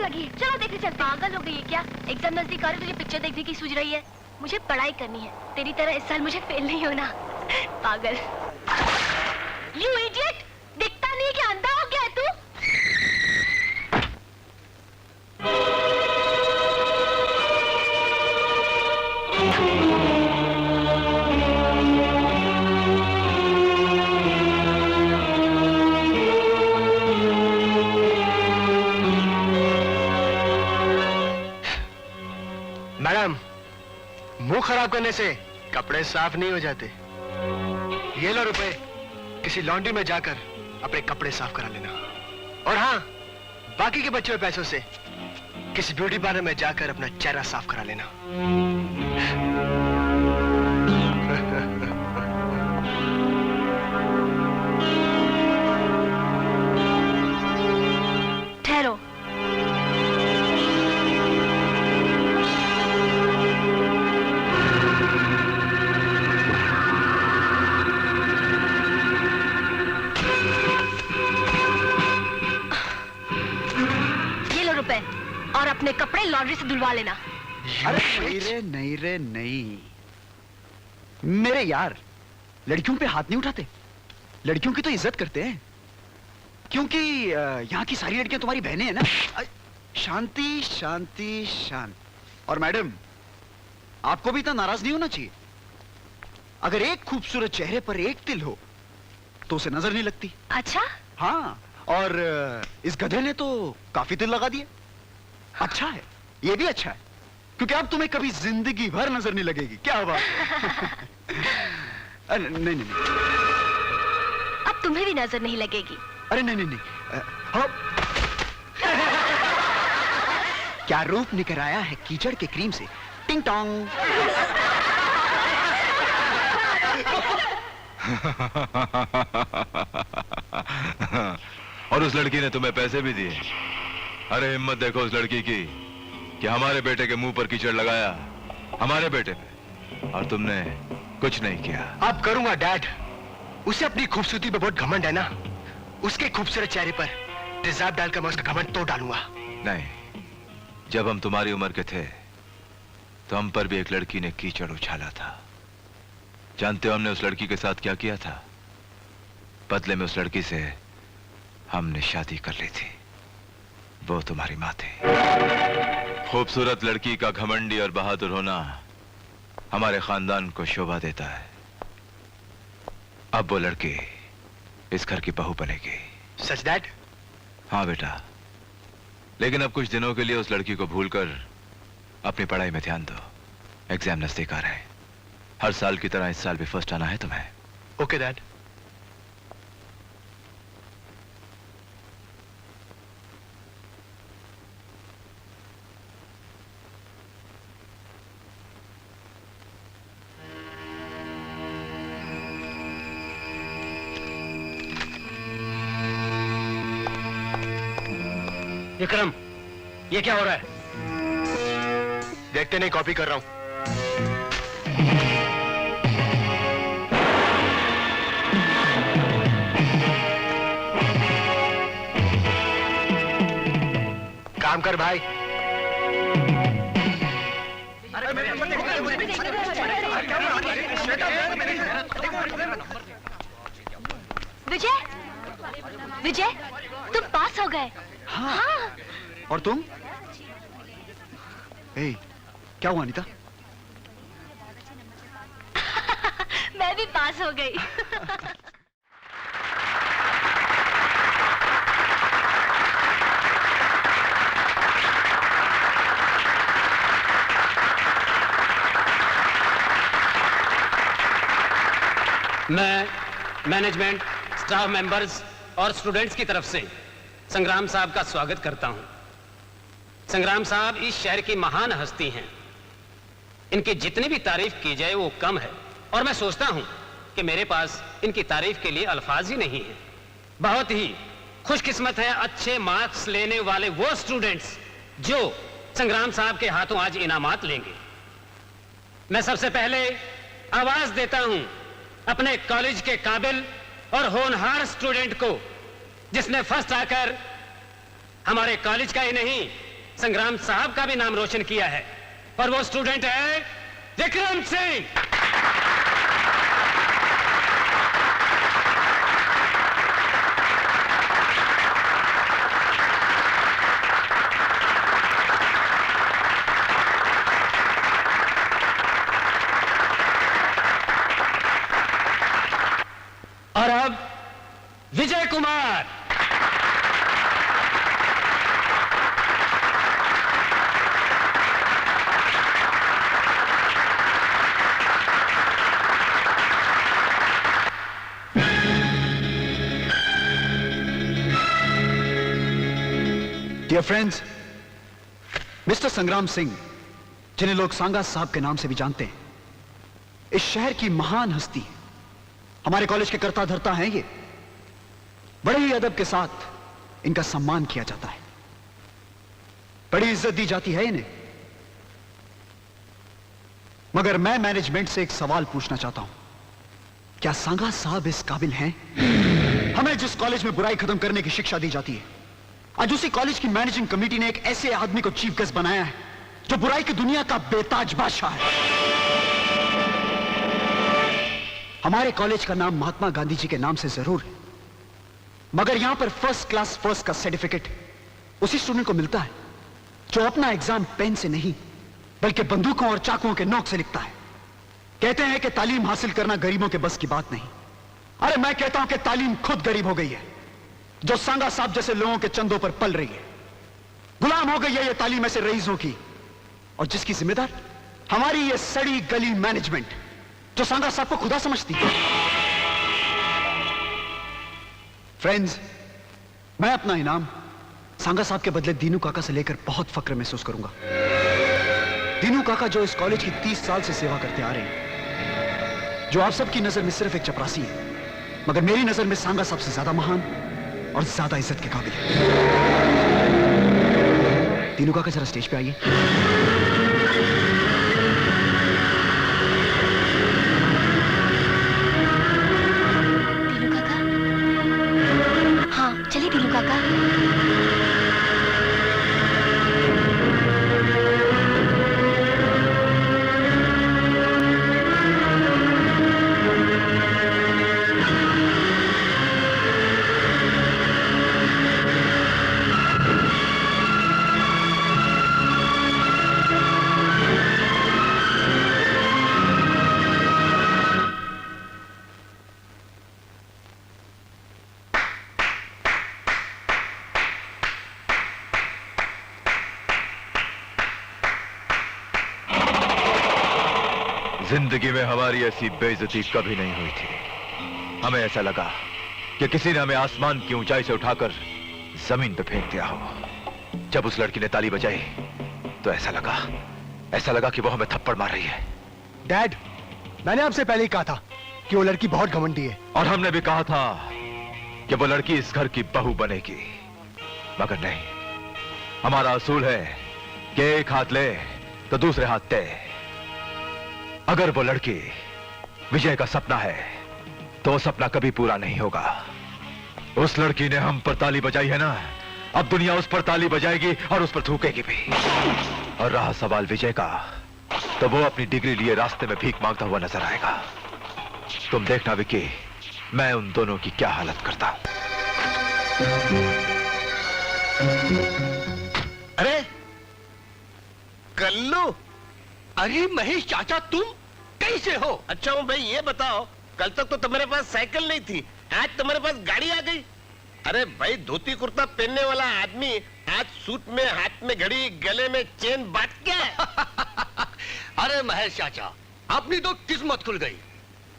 लगी है, चलो देखने चलते। पागल हो गई है क्या? एग्जाम नजदीक आ रही, तुझे पिक्चर देखने की सूझ रही है? मुझे पढ़ाई करनी है, तेरी तरह इस साल मुझे फेल नहीं होना। पागल। You idiot! दिखता नहीं कि अंधा हो गया है तू? मैडम, मुंह खराब करने से कपड़े साफ नहीं हो जाते। ये लो रुपए, किसी लॉन्ड्री में जाकर अपने कपड़े साफ करा लेना। और हाँ, बाकी के बचे हुए पैसों से किसी ब्यूटी पार्लर में जाकर अपना चेहरा साफ करा लेना। ठहरो। और अपने कपड़े लॉन्ड्री से धुलवा लेना। अरे नहीं रे नहीं, मेरे यार लड़कियों पे हाथ नहीं उठाते, लड़कियों की तो इज्जत करते हैं, क्योंकि यहाँ की सारी लड़कियां तुम्हारी बहनें हैं ना। शांति शांति शांत। और मैडम, आपको भी इतना नाराज नहीं होना चाहिए। अगर एक खूबसूरत चेहरे पर एक तिल हो तो उसे नजर नहीं लगती। अच्छा? हाँ, और इस गधे ने तो काफी तिल लगा दिए। अच्छा है, ये भी अच्छा है, क्योंकि अब तुम्हें कभी जिंदगी भर नजर नहीं लगेगी। क्या बात? नहीं नहीं नहीं, अब तुम्हें भी नजर नहीं लगेगी। अरे नहीं नहीं नहीं, क्या रूप निकल आया है कीचड़ के क्रीम से। टिंग टोंग। और उस लड़की ने तुम्हें पैसे भी दिए। अरे हिम्मत देखो उस लड़की की कि हमारे बेटे के मुंह पर कीचड़ लगाया, हमारे बेटे पे, और तुमने कुछ नहीं किया। अब करूंगा डैड। उसे अपनी खूबसूरती पे बहुत घमंड है ना, उसके खूबसूरत चेहरे पर तेजाब डालकर मैं उसका घमंड तोड़ डालूंगा। नहीं, जब हम तुम्हारी उम्र के थे तो हम पर भी एक लड़की ने कीचड़ उछाला था। जानते हो हमने उस लड़की के साथ क्या किया था? बदले में उस लड़की से हमने शादी कर ली थी। वो तुम्हारी माँ थी। खूबसूरत लड़की का घमंडी और बहादुर होना हमारे खानदान को शोभा देता है। अब वो लड़की इस घर की बहू बनेगी। सच डैड? हाँ बेटा, लेकिन अब कुछ दिनों के लिए उस लड़की को भूलकर अपनी पढ़ाई में ध्यान दो। एग्जाम नजदीक आ रहे हैं। हर साल की तरह इस साल भी फर्स्ट आना है तुम्हें। Okay dad. विक्रम, ये क्या हो रहा है? देखते नहीं, कॉपी कर रहा हूं। काम कर भाई। विजय, विजय, तुम पास हो गए। हाँ। और तुम? क्या हुआ अनीता? मैं भी पास हो गई। मैं मैनेजमेंट, स्टाफ मेंबर्स और स्टूडेंट्स की तरफ से संग्राम साहब का स्वागत करता हूं। संग्राम साहब इस शहर की महान हस्ती हैं। इनकी जितनी भी तारीफ की जाए वो कम है, और मैं सोचता हूं कि मेरे पास इनकी तारीफ के लिए अल्फाज ही नहीं है। बहुत ही खुशकिस्मत है अच्छे मार्क्स लेने वाले वो स्टूडेंट्स जो संग्राम साहब के हाथों आज इनामात लेंगे। मैं सबसे पहले आवाज देता हूं अपने कॉलेज के काबिल और होनहार स्टूडेंट को, जिसने फर्स्ट आकर हमारे कॉलेज का ही नहीं संग्राम साहब का भी नाम रोशन किया है, और वो स्टूडेंट है विक्रम सिंह। और अब Vijay Kumar. Dear friends, mister संग्राम सिंह, जिन्हें लोग सांगा साहब के नाम से भी जानते हैं, इस शहर की महान हस्ती, हमारे कॉलेज के कर्ता धर्ता हैं ये। बड़े ही अदब के साथ इनका सम्मान किया जाता है, बड़ी इज्जत दी जाती है इन्हें। मगर मैं मैनेजमेंट से एक सवाल पूछना चाहता हूं, क्या सांगा साहब इस काबिल हैं? हमें जिस कॉलेज में बुराई खत्म करने की शिक्षा दी जाती है, आज उसी कॉलेज की मैनेजिंग कमेटी ने एक ऐसे आदमी को चीफ गेस्ट बनाया है जो बुराई की दुनिया का बेताज बादशाह है। हमारे कॉलेज का नाम महात्मा गांधी जी के नाम से जरूर है, मगर यहां पर फर्स्ट क्लास फर्स्ट का सर्टिफिकेट उसी स्टूडेंट को मिलता है जो अपना एग्जाम पेन से नहीं बल्कि बंदूकों और चाकुओं के नोक से लिखता है। कहते हैं कि तालीम हासिल करना गरीबों के बस की बात नहीं। अरे मैं कहता हूं कि तालीम खुद गरीब हो गई है, जो सांगा साहब जैसे लोगों के चंदों पर पल रही है। गुलाम हो गई है ये तालीम ऐसे रईसों की, और जिसकी जिम्मेदार हमारी ये सड़ी गली मैनेजमेंट, जो सांगा साहब को खुदा समझती है। फ्रेंड्स, मैं अपना इनाम सांगा साहब के बदले दीनू काका से लेकर बहुत फक्र महसूस करूंगा। दीनू काका जो इस कॉलेज की 30 साल से सेवा करते आ रहे हैं, जो आप सबकी नजर में सिर्फ एक चपरासी है, मगर मेरी नजर में सांगा साहब से ज्यादा महान और ज्यादा इज्जत के काबिल है। दीनू काका जरा स्टेज पे आइए। दीनू काका, हाँ चलिए दीनू काका। जिंदगी में हमारी ऐसी बेइज्जती कभी नहीं हुई थी। हमें ऐसा लगा कि किसी ने हमें आसमान की ऊंचाई से उठाकर जमीन पे फेंक दिया हो। जब उस लड़की ने ताली बजाई तो ऐसा लगा कि वो हमें थप्पड़ मार रही है। डैड, मैंने आपसे पहले ही कहा था कि वो लड़की बहुत घमंडी है। और हमने भी कहा था कि वो लड़की इस घर की बहू बनेगी, मगर नहीं। हमारा असूल है कि एक हाथ ले तो दूसरे हाथ तय। अगर वो लड़की विजय का सपना है तो वो सपना कभी पूरा नहीं होगा। उस लड़की ने हम पर ताली बजाई है ना, अब दुनिया उस पर ताली बजाएगी और उस पर थूकेगी भी। और रहा सवाल विजय का, तो वो अपनी डिग्री लिए रास्ते में भीख मांगता हुआ नजर आएगा। तुम देखना विक्की, मैं उन दोनों की क्या हालत करता हूं। अरे कल्लू, अरे महेश चाचा, तुम कैसे हो? अच्छा हूँ भाई, ये बताओ, कल तक तो तुम्हारे पास साइकिल नहीं थी, आज तुम्हारे पास गाड़ी आ गई। अरे भाई, धोती कुर्ता पहनने वाला आदमी आज सूट में, हाथ में घड़ी, गले में चेन बात क्या है? अरे महेश चाचा, अपनी तो किस्मत खुल गई।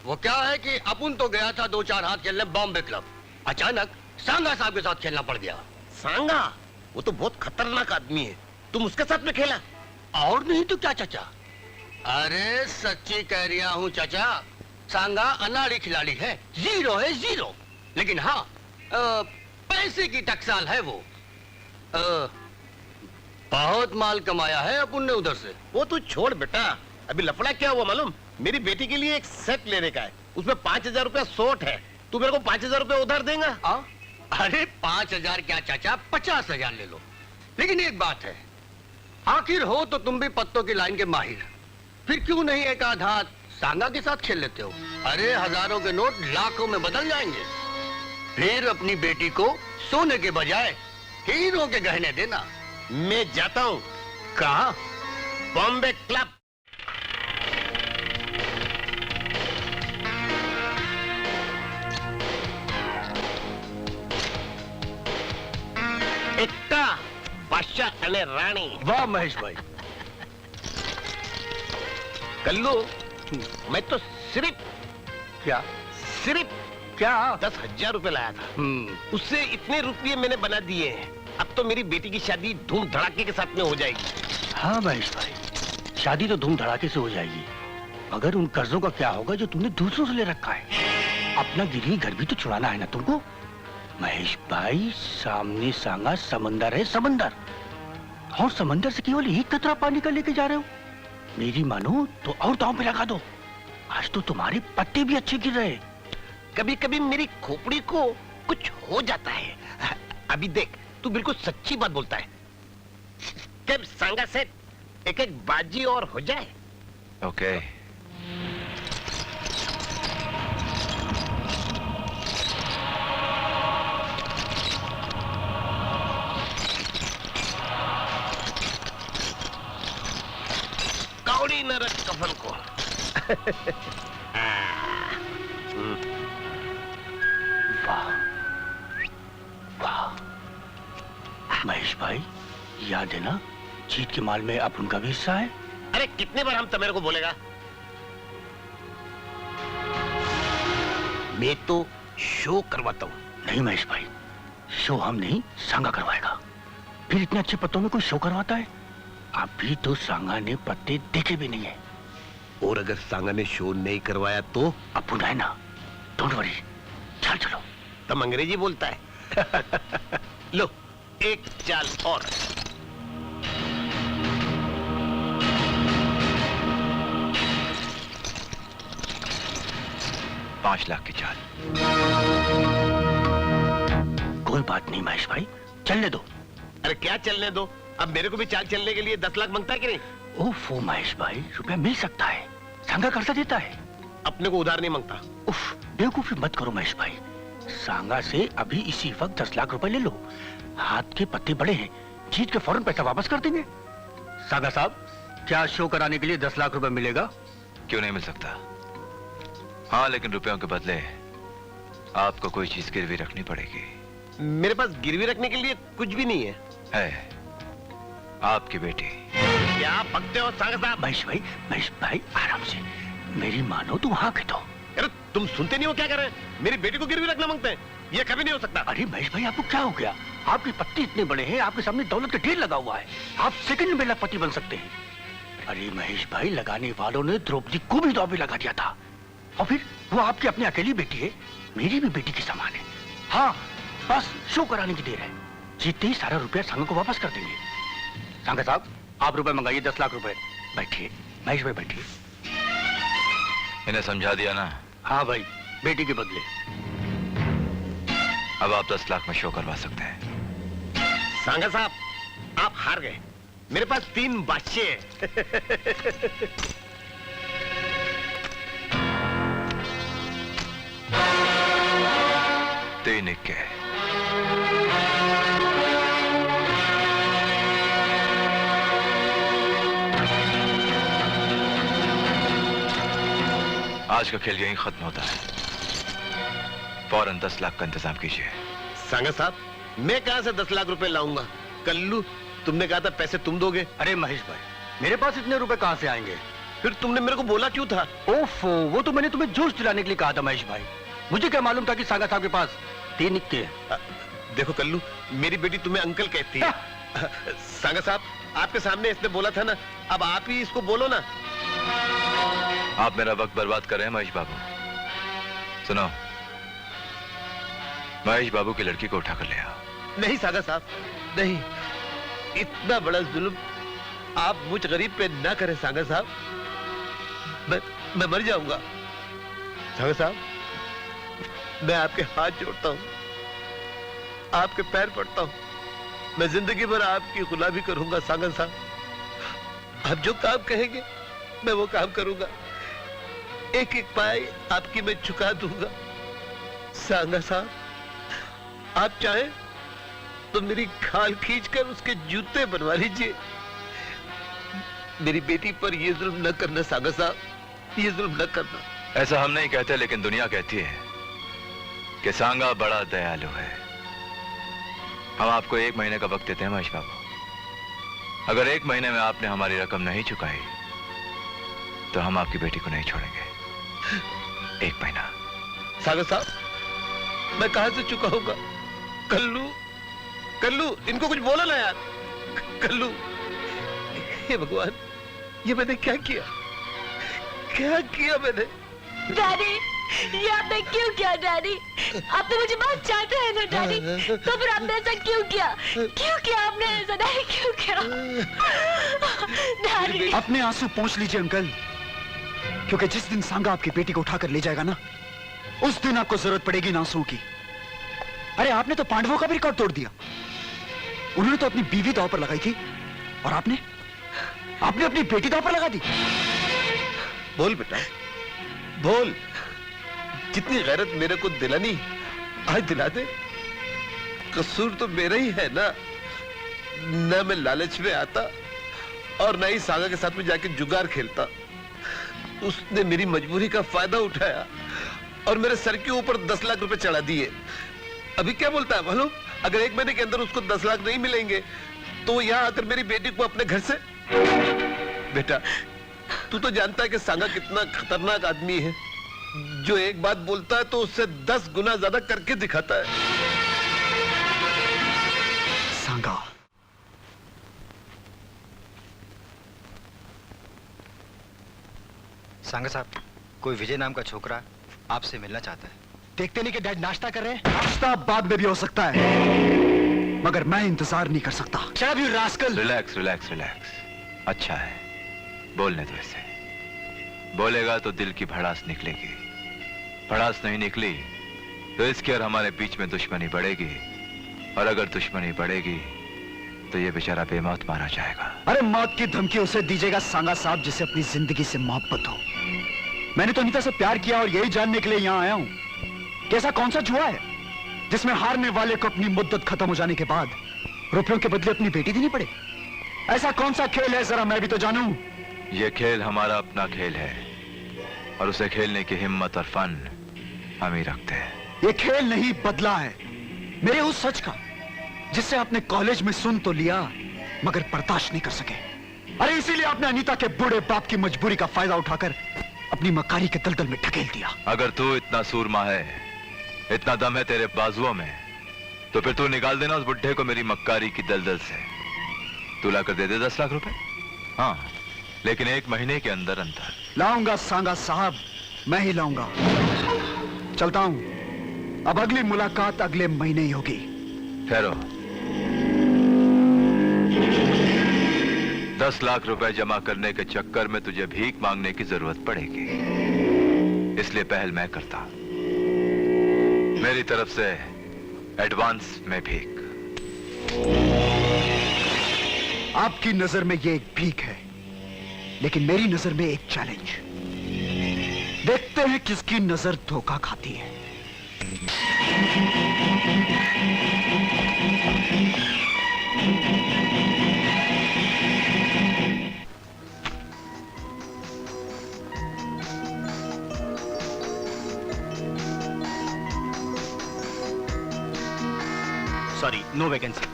वो क्या है कि अपन तो गया था 2-4 हाथ खेलने बॉम्बे क्लब, अचानक सांगा साहब के साथ खेलना पड़ गया। सांगा? वो तो बहुत खतरनाक आदमी है, तुम उसके साथ में खेला? और नहीं तो क्या चाचा। अरे सच्ची कह रहा हूँ चाचा, सांगा अनाड़ी खिलाड़ी है, जीरो है जीरो। लेकिन हाँ, पैसे की टकसाल है वो। बहुत माल कमाया है अपन ने उधर से। वो तू छोड़ बेटा, अभी लफड़ा क्या हुआ मालूम? मेरी बेटी के लिए एक सेट लेने का है, उसमें 5000 रुपया शॉर्ट है। तू मेरे को 5000 रुपया उधार देगा? अरे 5000 क्या चाचा, 50,000 ले लो। लेकिन एक बात है, आखिर हो तो तुम भी पत्तों की लाइन के माहिर, फिर क्यों नहीं एक आध हाथ सांगा के साथ खेल लेते हो? अरे हजारों के नोट लाखों में बदल जाएंगे। फिर अपनी बेटी को सोने के बजाय हीरो के गहने देना। मैं जाता हूँ। कहाँ? बॉम्बे क्लब। एक्का बादशाह अने रानी। वाह महेश भाई। कल्लू, मैं तो सिर्फ क्या? 10,000 रुपए लाया था। उससे इतने रुपये मैंने बना दिए हैं। अब तो मेरी बेटी की शादी धूम धड़ाके के साथ में हो जाएगी। हाँ महेश भाई, शादी तो धूम धड़ाके से हो जाएगी, मगर उन कर्जों का क्या होगा जो तुमने दूसरों से ले रखा है? अपना गिरवी घर भी तो छुड़ाना है ना तुमको। महेश भाई, सामने सांगा समंदर है, समंदर, और समंदर से केवल एक कतरा पानी का लेके जा रहे हो। मेरी मानो तो और दांव पे लगा दो। आज तो तुम्हारे पत्ते भी अच्छे गिर रहे। कभी कभी मेरी खोपड़ी को कुछ हो जाता है। अभी देख, तू बिल्कुल सच्ची बात बोलता है। जब सांगा से एक एक बाजी और हो जाए। ओके। कौड़ी न रख कफन को। वाह वाह। महेश भाई, याद है ना, जीत के माल में अब उनका भी हिस्सा है। अरे कितने बार हम तो मेरे को बोलेगा? मैं तो शो करवाता हूँ। नहीं महेश भाई, शो हम नहीं, सांगा करवाएगा। फिर इतने अच्छे पत्तों में कोई शो करवाता है? अभी तो सांगा ने पत्ते देखे भी नहीं है। और अगर सांगा ने शो नहीं करवाया तो? अब है ना, डोंट वरी, चल चलो। तुम अंग्रेजी बोलता है। लो, एक चाल और। $5 लाख की चाल। कोई बात नहीं महेश भाई, चलने दो। अरे क्या चलने दो? अब मेरे को भी चाल चलने के लिए 10 लाख मांगता है कि नहीं? ओफो महेश भाई, रुपया मिल सकता है, सांगा कर्जा देता है। अपने को उधार नहीं मांगता। उफ, बेवकूफी मत करो महेश भाई। सांगा से अभी इसी वक्त 10 लाख रुपए ले लो। हाथ के पत्ते बड़े हैं, जीत के फौरन पैसा वापस कर देंगे। सांगा साहब, क्या शो कराने के लिए 10 लाख रुपए मिलेगा? क्यों नहीं मिल सकता? हाँ, लेकिन रुपयों के बदले आपको कोई चीज गिरवी रखनी पड़ेगी। मेरे पास गिरवी रखने के लिए कुछ भी नहीं है। आपकी बेटी। क्या पकते हो सांगा साहब? महेश भाई आराम से, मेरी मानो तुम हाँ कह दो। अरे तुम सुनते नहीं हो क्या कर रहे हैं? मेरी बेटी को गिरवी रखना मांगते हैं, ये कभी नहीं हो सकता। अरे महेश भाई, आपको क्या हो गया? आपके पत्ते इतने बड़े हैं, आपके सामने दौलत का ढेर लगा हुआ है, आप सेकंड में लखपति बन सकते हैं। अरे महेश भाई, लगाने वालों ने द्रौपदी को भी दांव पे लगा दिया था, और फिर वो आपकी अपनी अकेली बेटी है, मेरी भी बेटी के समान है। हाँ, बस शो कराने की देर है, जीतते ही सारा रुपया सांगा को वापस कर देंगे। सांगा साहब, आप रुपए मंगाइए, 10 लाख रुपए। बैठिए महेश भाई, बैठिए। इन्हें समझा दिया ना? हाँ भाई, बेटी के बदले। अब आप 10 लाख में शो करवा सकते हैं। सांगा साहब, आप हार गए। मेरे पास 3 बादशाह हैं। तीन इक्के। आज का खेल यहीं खत्म होता है। फौरन 10 लाख का इंतजाम कीजिए। सांगा साहब, मैं कहां से 10 लाख रुपए लाऊंगा? कल्लू, तुमने कहा था पैसे तुम दोगे। अरे महेश भाई, मेरे पास इतने रुपए कहां से आएंगे? फिर तुमने मेरे को बोला क्यों था? ओफो, वो तो मैंने तुम्हें जोश दिलाने के लिए कहा था महेश भाई। मुझे क्या मालूम था कि सांगा साहब के पास 3 इक्के। देखो कल्लू, मेरी बेटी तुम्हें अंकल कहती है। सांगा साहब, आपके सामने इसने बोला था ना, अब आप ही इसको बोलो ना। आप मेरा वक्त बर्बाद कर रहे हैं महेश बाबू। सुनो, महेश बाबू की लड़की को उठा कर ले आओ। नहीं सांगा साहब, नहीं, इतना बड़ा जुल्म आप मुझ गरीब पे ना करें सांगा साहब। मैं मर जाऊंगा। सांगा साहब, मैं आपके हाथ जोड़ता हूं, आपके पैर पड़ता हूं। मैं जिंदगी भर आपकी गुलामी करूंगा सांगा साहब। आप जो काम कहेंगे मैं वो काम करूंगा। एक एक पाई आपकी मैं चुका दूंगा। सांगा साहब, आप चाहें तो मेरी खाल खींचकर उसके जूते बनवा लीजिए। मेरी बेटी पर ये जुल्म न करना सांगा साहब, ये जुल्म न करना। ऐसा हम नहीं कहते, लेकिन दुनिया कहती है कि सांगा बड़ा दयालु है। हम आपको 1 महीने का वक्त देते हैं महेश बाबू। अगर 1 महीने में आपने हमारी रकम नहीं चुकाई तो हम आपकी बेटी को नहीं छोड़ेंगे। 1 महीना। सागर साहब, मैं कहां से चुकाऊंगा? कल्लू, कल्लू, इनको कुछ बोला ना यार। कल्लू, हे भगवान, ये मैंने क्या किया? क्या किया मैंने? डैडी, ये आपने क्यों किया डैडी? आप तो मुझे बहुत चाहते हैं ना डैडी, तो फिर आपने ऐसा क्यों किया? क्यों किया आपने ऐसा डैडी? क्यों किया? डैडी, अपने आंसू पोंछ लीजिए अंकल, क्योंकि जिस दिन सांगा आपकी बेटी को उठाकर ले जाएगा ना, उस दिन आपको जरूरत पड़ेगी इन आंसुओं की। अरे आपने तो पांडवों का भी रिकॉर्ड तोड़ दिया। उन्होंने तो अपनी बीवी दांव पर लगाई थी, और आपने अपनी बेटी दांव पर लगा दी। बोल बेटा, बोल। जितनी गैरत मेरे को दिलानी, आज दिला दे। कसूर तो मेरा ही है ना। न मैं लालच में आता और न ही सागा के साथ में जाके जुगार खेलता। उसने मेरी मजबूरी का फायदा उठाया और मेरे सर के ऊपर 10 लाख रुपए चढ़ा दिए। अभी क्या बोलता है मालूम? अगर 1 महीने के अंदर उसको 10 लाख नहीं मिलेंगे तो यहाँ आकर मेरी बेटी को अपने घर से। बेटा, तू तो जानता है कि सांगा कितना खतरनाक आदमी है। जो एक बात बोलता है तो उससे 10 गुना ज्यादा करके दिखाता है। सांगा, सांगा साहब, कोई विजय नाम का छोकरा आपसे मिलना चाहता है। देखते नहीं कि डैड नाश्ता कर रहे हैं? नाश्ता बाद में भी हो सकता है, मगर मैं इंतजार नहीं कर सकता। शराब you rascal. Relax relax relax. अच्छा है, बोलने दो इसे। बोलेगा तो दिल की भड़ास निकलेगी। भड़ास नहीं निकली तो इसके और हमारे बीच में दुश्मनी बढ़ेगी, और अगर दुश्मनी बढ़ेगी तो ये बेचारा बेमौत मारा जाएगा। अरे मौत की धमकी उसे दीजिएगा सांगा साहब जिसे अपनी जिंदगी से मोहब्बत हो। मैंने तो अनीता से प्यार किया और यही जानने के लिए यहां आया हूं कि ऐसा कौन सा जुआ है जिसमें हारने वाले को अपनी मुद्दत खत्म हो जाने के बाद रुपयों के बदले अपनी बेटी देनी पड़े। ऐसा कौन सा खेल है, जरा मैं भी तो जानूं। ये खेल हमारा अपना खेल है, और उसे खेलने की हिम्मत और फन हम ही रखते हैं। ये खेल नहीं, बदला है मेरे उस सच का जिससे आपने कॉलेज में सुन तो लिया मगर बर्दाश्त नहीं कर सके। अरे इसीलिए आपने अनीता के बूढ़े बाप की मजबूरी का फायदा उठाकर अपनी मक्कारी के दलदल में ढकेल दिया। अगर तू इतना सूरमा है, इतना दम है तेरे बाजुओं में, तो फिर तू निकाल देना उस बुढ़े को मेरी मक्कारी की दलदल से। तू लाकर दे दे 10 लाख रुपए। हाँ, लेकिन 1 महीने के अंदर अंदर। लाऊंगा सांगा साहब, मैं ही लाऊंगा। चलता हूं, अब अगली मुलाकात अगले महीने ही होगी। ठहरो। 10 लाख रुपए जमा करने के चक्कर में तुझे भीख मांगने की जरूरत पड़ेगी, इसलिए पहल मैं करता। मेरी तरफ से एडवांस में भीख। आपकी नजर में ये एक भीख है, लेकिन मेरी नजर में एक चैलेंज। देखते हैं किसकी नजर धोखा खाती है। Sorry, no vacancy.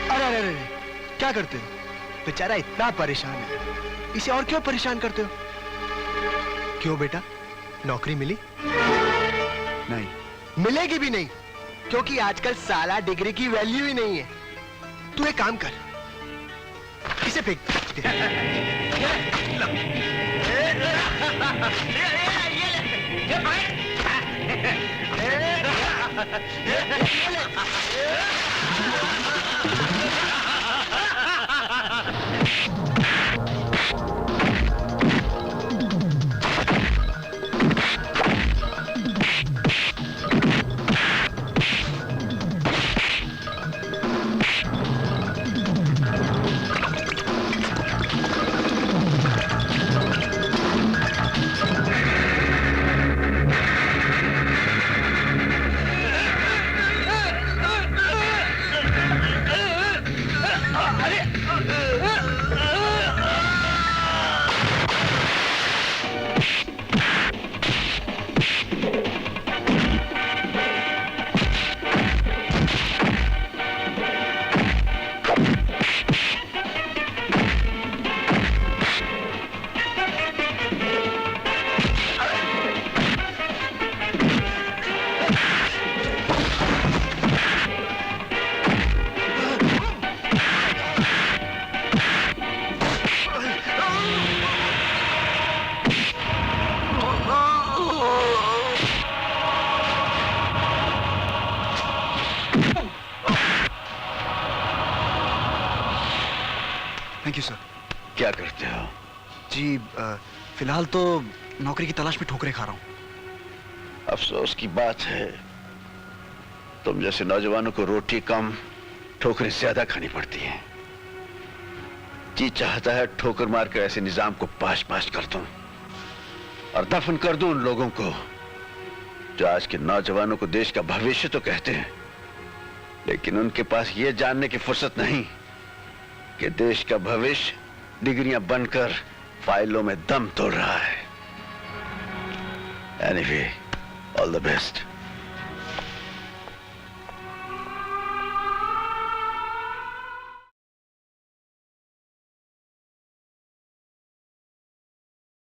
अरे क्या करते हो? बेचारा इतना परेशान है, इसे और क्यों परेशान करते हो? क्यों बेटा, नौकरी मिली? नहीं, मिलेगी भी नहीं, क्योंकि आजकल साला डिग्री की वैल्यू ही नहीं है। तू एक काम कर, इसे फेंक दे। Thank you sir. क्या करते हो? जी फिलहाल तो नौकरी की तलाश में ठोकरें खा रहा हूँ। अफसोस की बात है, तुम जैसे नौजवानों को रोटी कम ठोकरें ज्यादा खानी पड़ती हैं। जी चाहता है ठोकर मारकर ऐसे निजाम को पाश पाश कर दूं और दफन कर दूं उन लोगों को जो आज के नौजवानों को देश का भविष्य तो कहते हैं, लेकिन उनके पास यह जानने की फुर्सत नहीं कि देश का भविष्य डिग्रियां बनकर फाइलों में दम तोड़ रहा है। Anyway, all the best.